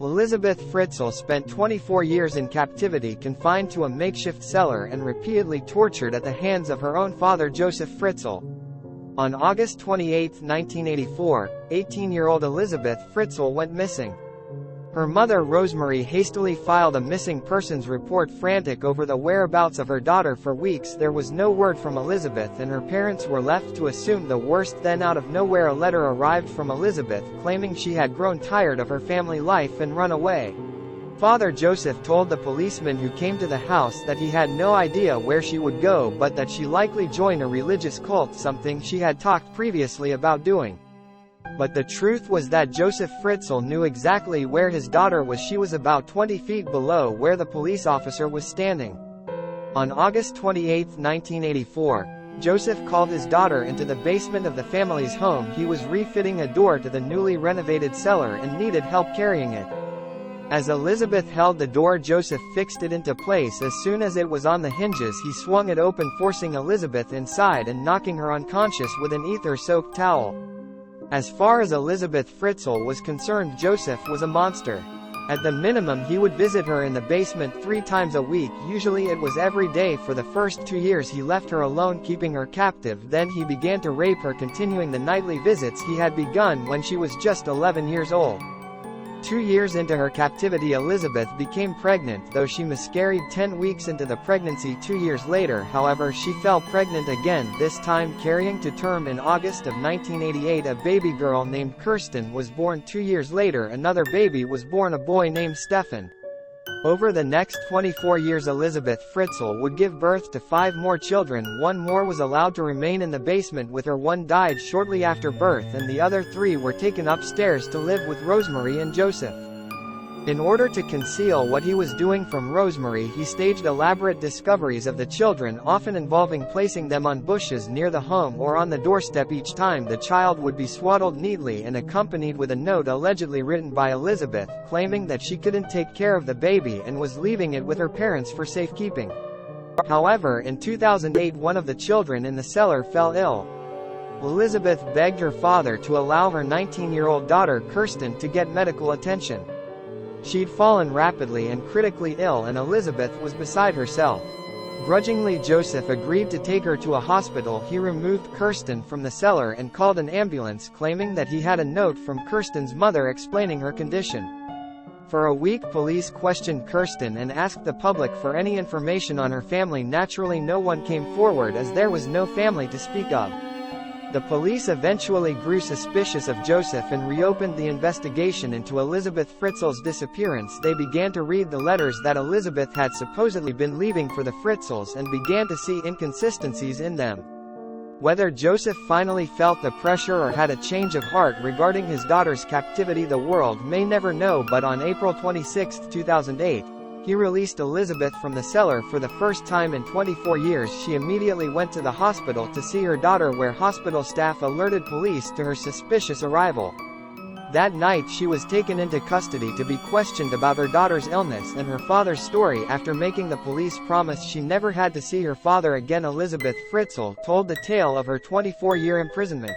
Elisabeth Fritzl spent 24 years in captivity, confined to a makeshift cellar and repeatedly tortured at the hands of her own father Josef Fritzl. On August 28, 1984, 18-year-old Elisabeth Fritzl went missing. Her mother Rosemarie hastily filed a missing persons report, frantic over the whereabouts of her daughter. For weeks there was no word from Elisabeth, and her parents were left to assume the worst. Then out of nowhere a letter arrived from Elisabeth, claiming she had grown tired of her family life and run away. Father Josef told the policeman who came to the house that he had no idea where she would go, but that she likely joined a religious cult, something she had talked previously about doing. But the truth was that Josef Fritzl knew exactly where his daughter was. She was about 20 feet below where the police officer was standing. On August 28, 1984, Josef called his daughter into the basement of the family's home. He was refitting a door to the newly renovated cellar and needed help carrying it. As Elisabeth held the door, Josef fixed it into place. As soon as it was on the hinges, he swung it open, forcing Elisabeth inside and knocking her unconscious with an ether-soaked towel. As far as Elisabeth Fritzl was concerned, Josef was a monster. At the minimum, he would visit her in the basement 3 times a week. Usually it was every day. For the first 2 years he left her alone, keeping her captive. Then he began to rape her, continuing the nightly visits he had begun when she was just 11 years old. 2 years into her captivity, Elisabeth became pregnant, though she miscarried 10 weeks into the pregnancy. 2 years later, however, she fell pregnant again, this time carrying to term. In August of 1988, a baby girl named Kirsten was born. 2 years later, another baby was born, a boy named Stefan. Over the next 24 years, Elisabeth Fritzl would give birth to 5 more children. 1 more was allowed to remain in the basement with her. 1 died shortly after birth, and the other 3 were taken upstairs to live with Rosemarie and Josef. In order to conceal what he was doing from Rosemarie, he staged elaborate discoveries of the children, often involving placing them on bushes near the home or on the doorstep. Each time the child would be swaddled neatly and accompanied with a note allegedly written by Elisabeth, claiming that she couldn't take care of the baby and was leaving it with her parents for safekeeping. However, in 2008, one of the children in the cellar fell ill. Elisabeth begged her father to allow her 19-year-old daughter Kirsten to get medical attention. She'd fallen rapidly and critically ill, and Elisabeth was beside herself. Grudgingly, Josef agreed to take her to a hospital. He removed Kirsten from the cellar and called an ambulance, claiming that he had a note from Kirsten's mother explaining her condition. For a week, police questioned Kirsten and asked the public for any information on her family. Naturally, no one came forward, as there was no family to speak of. The police eventually grew suspicious of Josef and reopened the investigation into Elisabeth Fritzl's disappearance. They began to read the letters that Elisabeth had supposedly been leaving for the Fritzls and began to see inconsistencies in them. Whether Josef finally felt the pressure or had a change of heart regarding his daughter's captivity, the world may never know, but on April 26, 2008, he released Elisabeth from the cellar. For the first time in 24 years, she immediately went to the hospital to see her daughter, where hospital staff alerted police to her suspicious arrival. That night she was taken into custody to be questioned about her daughter's illness and her father's story. After making the police promise she never had to see her father again, Elisabeth Fritzl told the tale of her 24-year imprisonment.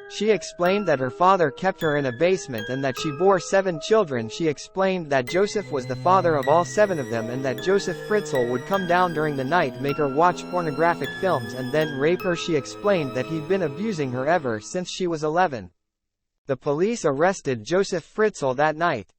She explained that her father kept her in a basement and that she bore 7 children. She explained that Josef was the father of all 7 of them, and that Josef Fritzl would come down during the night, make her watch pornographic films, and then rape her. She explained that he'd been abusing her ever since she was 11. The police arrested Josef Fritzl that night.